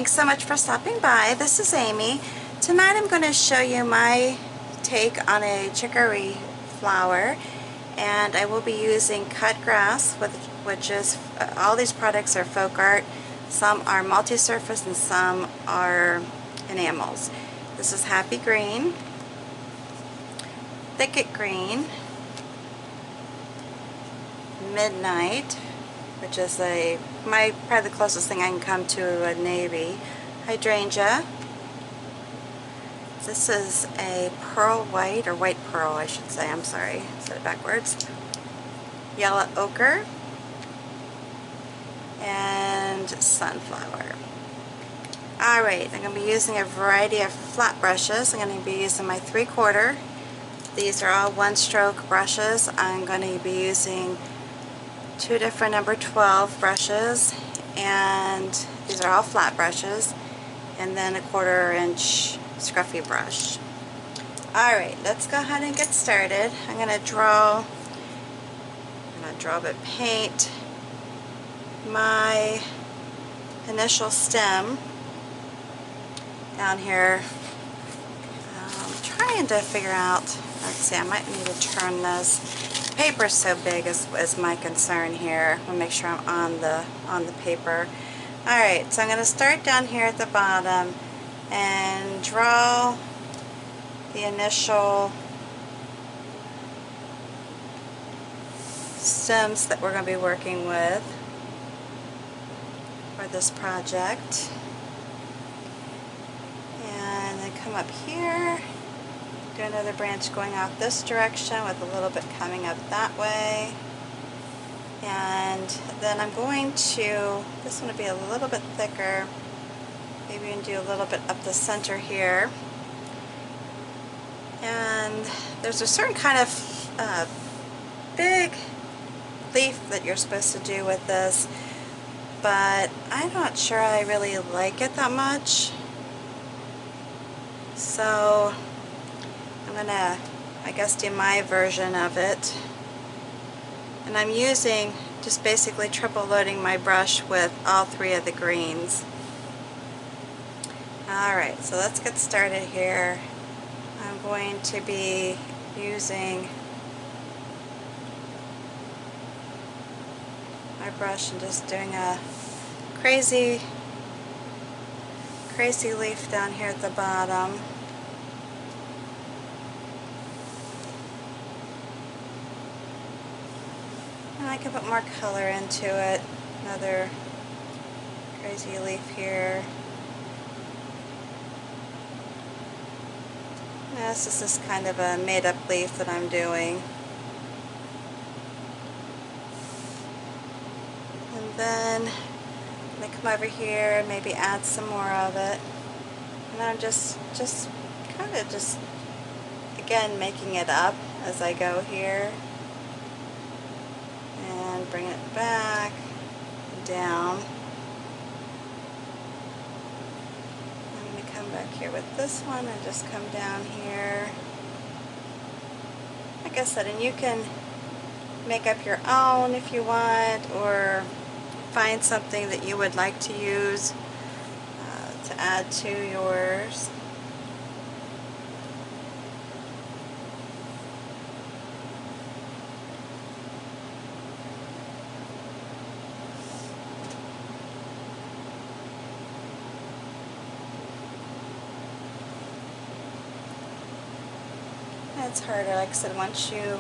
Thanks so much for stopping by. This is Amy. Tonight I'm going to show you my take on a chicory flower, and I will be using cut grass, which is all these products are folk art. Some are multi-surface and some are enamels. This is Happy Green, Thicket Green, Midnight, which is probably the closest thing I can come to a navy, Hydrangea. This is a pearl white, or white pearl I should say, I'm sorry, said it backwards. Yellow ochre, and sunflower. Alright, I'm going to be using a variety of flat brushes. I'm going to be using my 3/4. These are all one-stroke brushes. I'm going to be using two different number 12 brushes, and these are all flat brushes, and then a 1/4 inch Scruffy Brush. Alright, let's go ahead and get started. I'm going to but paint my initial stem down here. I'm trying to figure out, let's see, I might need to turn this. The paper's so big is my concern here. I'll make sure I'm on the paper. Alright, so I'm going to start down here at the bottom and draw the initial stems that we're going to be working with for this project. And then come up here, do another branch going out this direction with a little bit coming up that way. And then I'm going to, this one will be a little bit thicker, maybe we can do a little bit up the center here. And there's a certain kind of big leaf that you're supposed to do with this, but I'm not sure I really like it that much. So I'm gonna, I guess, do my version of it. And I'm using, just basically triple loading my brush with all three of the greens. Alright, so let's get started here. I'm going to be using my brush and just doing a crazy leaf down here at the bottom. And I can put more color into it. Another crazy leaf here. Now, this is just kind of a made-up leaf that I'm doing. And then I'm going to come over here and maybe add some more of it. And I'm just kind of just, again, making it up as I go here. And bring it back, down. I'm going to come back here with this one and just come down here. Like I said, and you can make up your own if you want, or find something that you would like to use to add to yours. It's harder, like I said, once you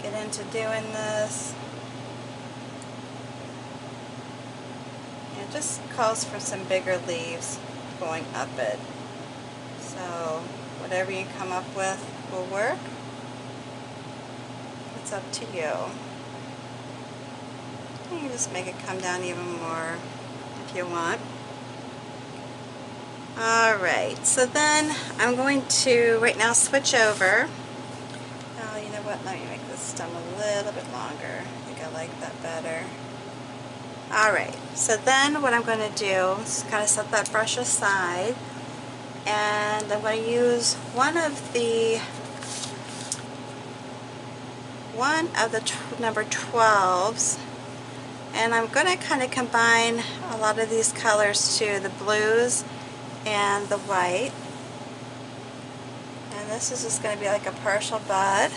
get into doing this. It just calls for some bigger leaves going up it. So whatever you come up with will work. It's up to you. You can just make it come down even more if you want. Alright, so then I'm going to right now switch over. Oh, you know what? Let me make this stem a little bit longer. I think I like that better. Alright, so then what I'm going to do is kind of set that brush aside, and I'm going to use one of the number 12s, And I'm going to kind of combine a lot of these colors too, the blues and the white. And this is just going to be like a partial bud.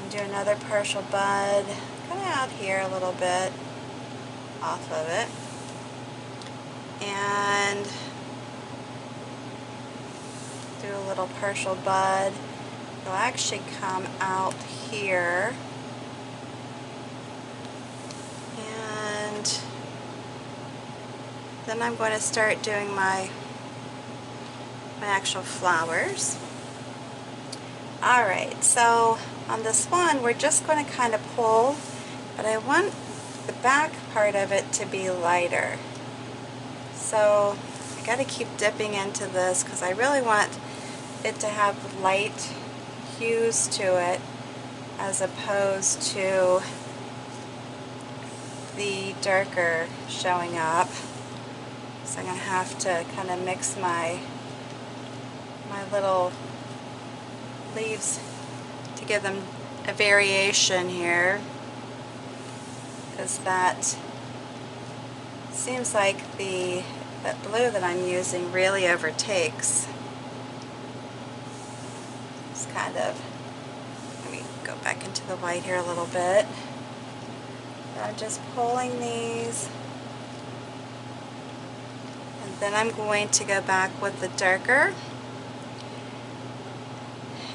And do another partial bud, kind of out here a little bit, off of it. And do a little partial bud. It'll actually come out here. And then I'm going to start doing my actual flowers. Alright, so on this one we're just going to kind of pull, but I want the back part of it to be lighter. So I got to keep dipping into this because I really want it to have light hues to it as opposed to the darker showing up. So I'm going to have to kind of mix my little leaves to give them a variation here, because that seems like that blue that I'm using really overtakes. It's kind of, let me go back into the white here a little bit. I'm just pulling these, and then I'm going to go back with the darker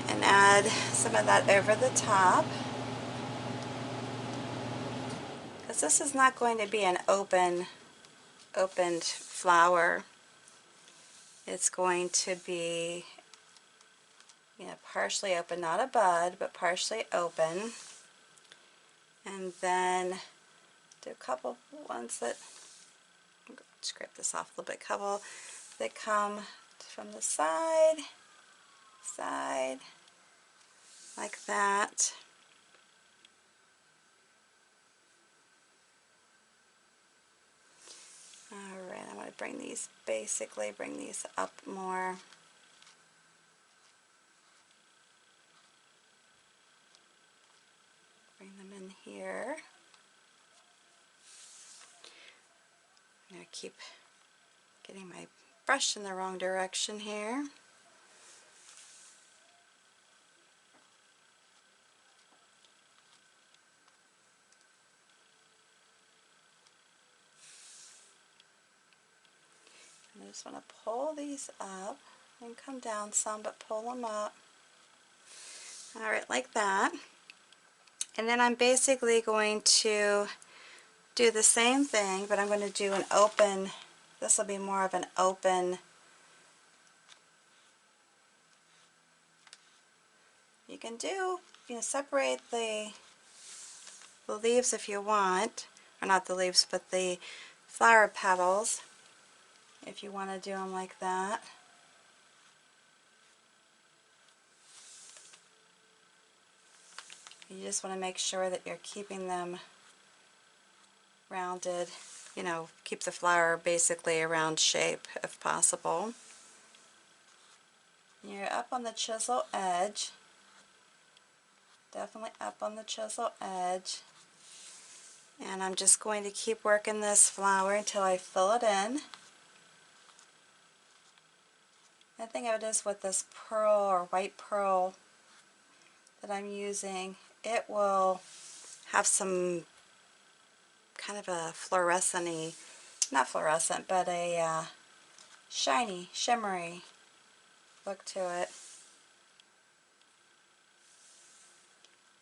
and add some of that over the top, because this is not going to be an opened flower. It's going to be, you know, partially open, not a bud, but partially open. And then do a couple ones that, scrape this off a little bit, couple that come from the side, like that. Alright, I'm going to bring these up more. Bring them in here. I'm going to keep getting my brush in the wrong direction here. I just want to pull these up and come down some, but pull them up. Alright, like that. And then I'm basically going to do the same thing, but I'm going to do an open, this will be more of an open, you can do, you know, separate the leaves if you want, or not the leaves, but the flower petals, if you want to do them like that. You just want to make sure that you're keeping them rounded, you know, keep the flower basically a round shape if possible. You're up on the chisel edge, definitely up on the chisel edge, and I'm just going to keep working this flower until I fill it in. The thing of it is, with this pearl or white pearl that I'm using, it will have some kind of a fluorescent-y, not fluorescent, but a shiny, shimmery look to it.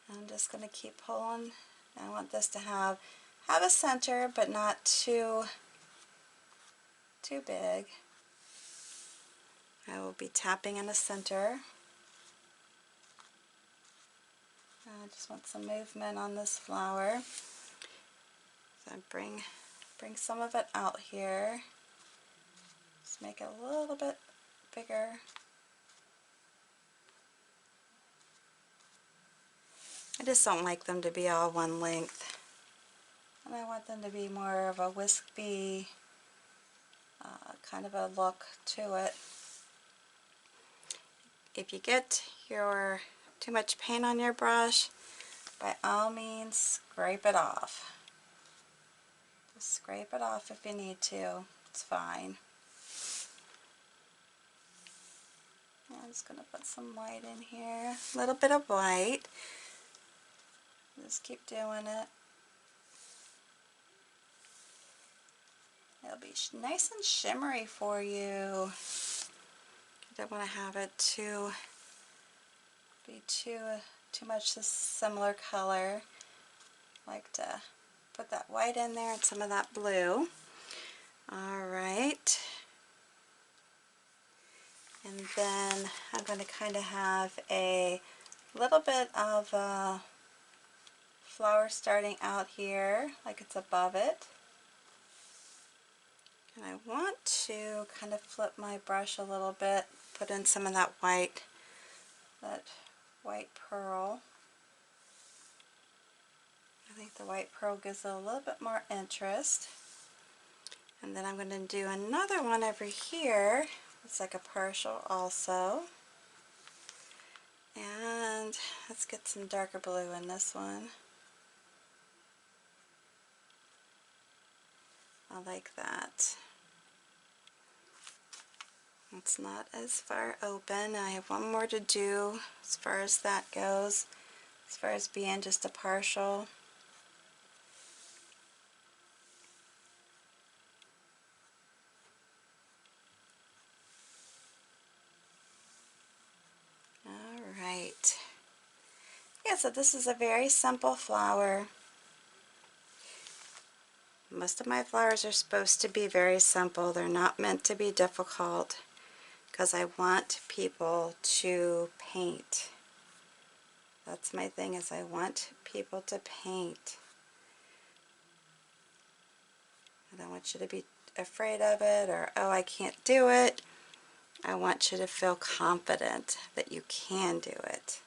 I'm just going to keep pulling. I want this to have a center, but not too big. I will be tapping in the center. I just want some movement on this flower. So I bring some of it out here. Just make it a little bit bigger. I just don't like them to be all one length. And I want them to be more of a wispy kind of a look to it. If you get too much paint on your brush, by all means scrape it off. Just scrape it off if you need to. It's fine. I'm just going to put some white in here. A little bit of white. Just keep doing it. It'll be nice and shimmery for you. You don't want to have it too much the similar color. I like to put that white in there and some of that blue. Alright. And then I'm going to kind of have a little bit of flower starting out here, like it's above it. And I want to kind of flip my brush a little bit, put in some of that white pearl. I think the white pearl gives it a little bit more interest. And then I'm going to do another one over here. It's like a partial also. And let's get some darker blue in this one. I like that. It's not as far open. I have one more to do as far as that goes, as far as being just a partial. Alright. Yeah, so this is a very simple flower. Most of my flowers are supposed to be very simple. They're not meant to be difficult because I want people to paint. That's my thing, is I want people to paint. I don't want you to be afraid of it or, oh, I can't do it. I want you to feel confident that you can do it.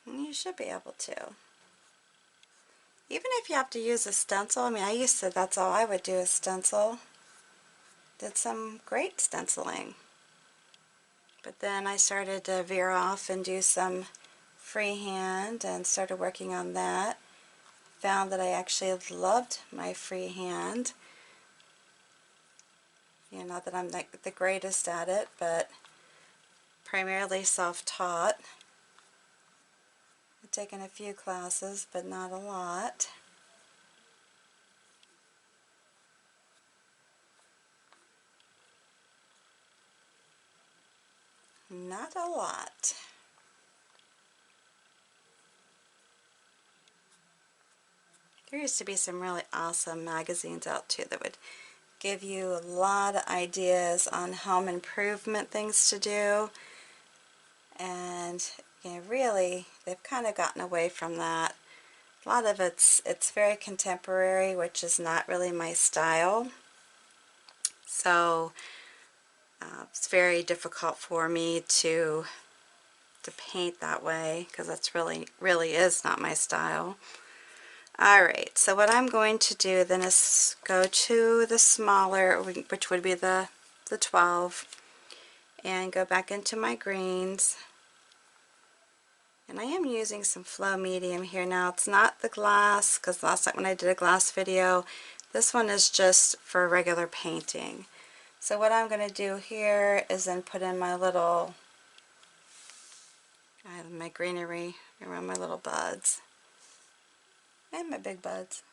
And you should be able to. Even if you have to use a stencil, I mean, I used to, that's all I would do is stencil. Did some great stenciling. But then I started to veer off and do some freehand and started working on that. Found that I actually loved my freehand. You know, not that I'm like the greatest at it, but primarily self-taught. I've taken a few classes, but not a lot. Not a lot. There used to be some really awesome magazines out too that would give you a lot of ideas on home improvement things to do, and you know, really they've kind of gotten away from that. A lot of it's very contemporary, which is not really my style, so it's very difficult for me to paint that way because that's really is not my style. Alright, so what I'm going to do then is go to the smaller, which would be the 12, and go back into my greens. And I am using some flow medium here now. It's not the glass, because last time when I did a glass video, this one is just for regular painting. So what I'm going to do here is then put in my little, my greenery around my little buds. And my big buds.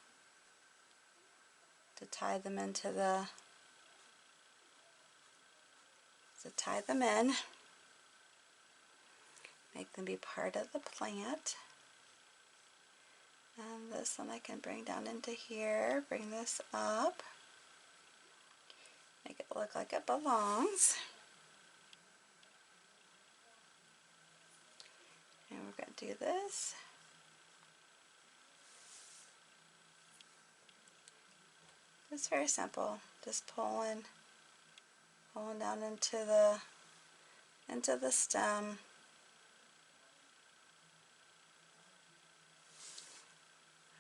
To tie them into the, make them be part of the plant. And this one I can bring down into here, bring this up, make it look like it belongs. And we're going to do this. It's very simple, just pulling down into the stem.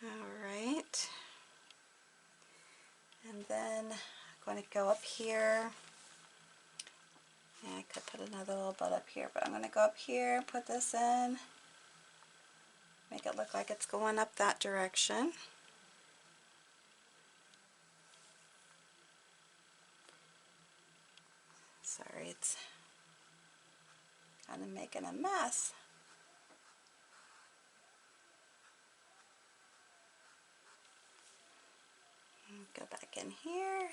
Alright, and then I'm going to go up here Yeah, I could put another little bud up here, but I'm going to go up here and put this in. Make it look like it's going up that direction. Sorry, it's kind of making a mess. Go back in here,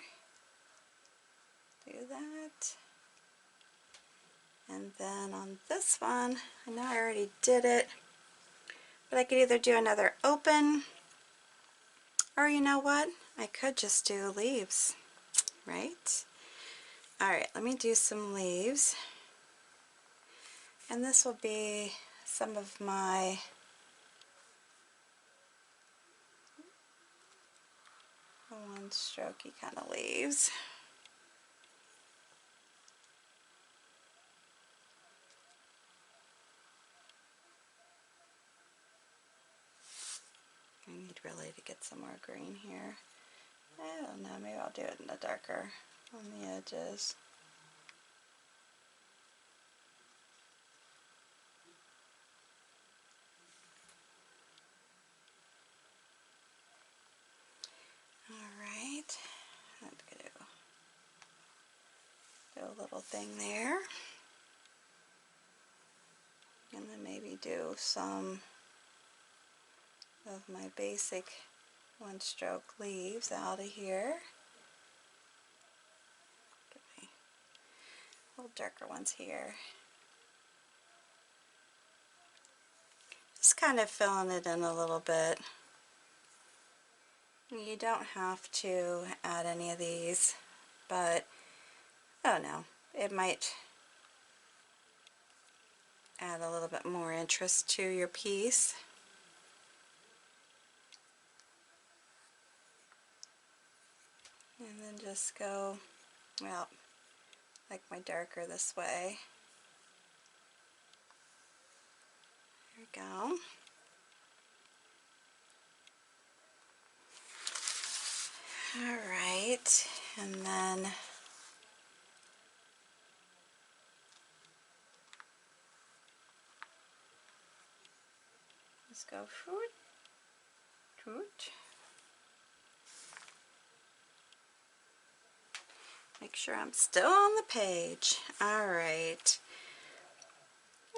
do that. And then on this one, I know I already did it, but I could either do another open, or you know what? I could just do leaves, right? Alright, let me do some leaves. And this will be some of my one strokey kind of leaves. I need really to get some more green here. I don't know, maybe I'll do it in the darker on the edges. Alright, I'm going to do a little thing there. And then maybe do some of my basic one stroke leaves out of here. Get my little darker ones here. Just kind of filling it in a little bit. You don't have to add any of these, but I don't know, it might add a little bit more interest to your piece. And then just go, well, like my darker this way. There we go. Alright, and then let's go fruit, fruit. Make sure I'm still on the page. Alright.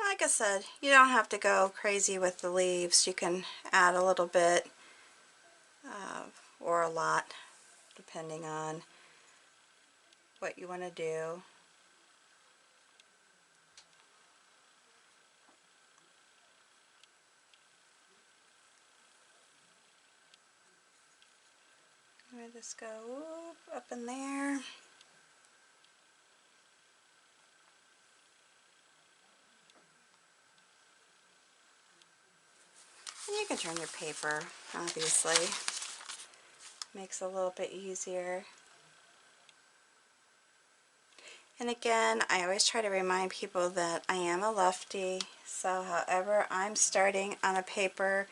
Like I said, you don't have to go crazy with the leaves. You can add a little bit or a lot, depending on what you want to do. I'm going to just go whoop, up in there. And you can turn your paper, obviously. Makes it a little bit easier. And again, I always try to remind people that I am a lefty, so however I'm starting on a paper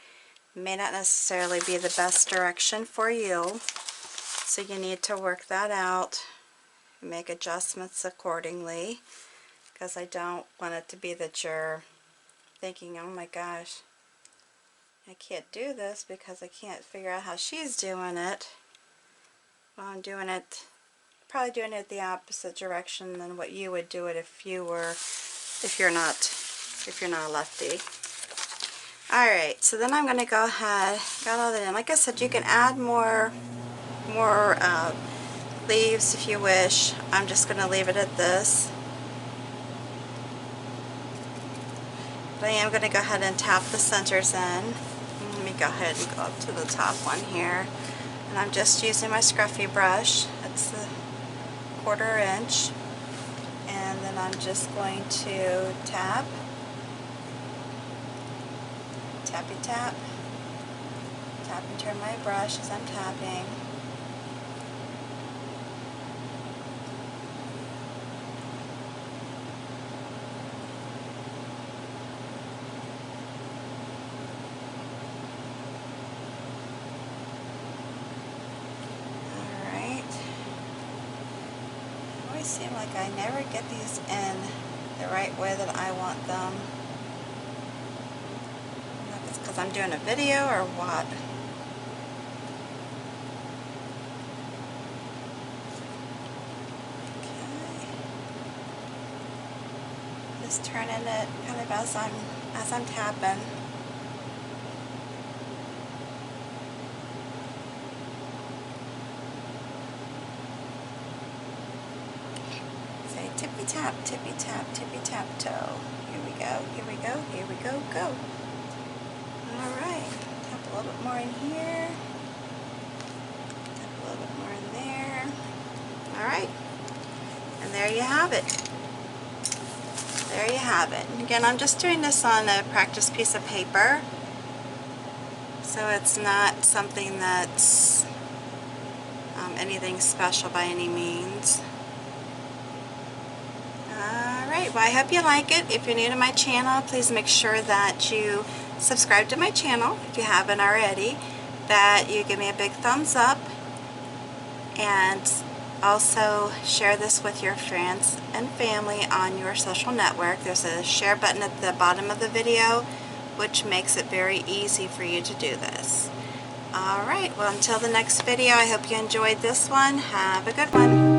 may not necessarily be the best direction for you. So you need to work that out and make adjustments accordingly, because I don't want it to be that you're thinking, oh my gosh, I can't do this because I can't figure out how she's doing it. Well, I'm doing it, probably doing it the opposite direction than what you would do it if you're not a lefty. Alright, so then I'm going to go ahead, got all that in. Like I said, you can add more leaves if you wish. I'm just going to leave it at this. But I am going to go ahead and tap the centers in. Let me go ahead and go up to the top one here. And I'm just using my Scruffy Brush. It's the 1/4 inch. And then I'm just going to tap. Tappy tap. Tap and turn my brush as I'm tapping. always seem like I never get these in the right way that I want them. I don't know if it's because I'm doing a video or what. Okay. Just turning it kind of as I'm tapping. Tippy tap, tippy tap, tippy tap toe. Here we go, here we go, here we go, go. Alright, tap a little bit more in here. Tap a little bit more in there. Alright, and there you have it. There you have it. And again, I'm just doing this on a practice piece of paper. So it's not something that's anything special by any means. Alright, well I hope you like it. If you're new to my channel, please make sure that you subscribe to my channel if you haven't already, that you give me a big thumbs up, and also share this with your friends and family on your social network. There's a share button at the bottom of the video, which makes it very easy for you to do this. Alright, well until the next video, I hope you enjoyed this one. Have a good one.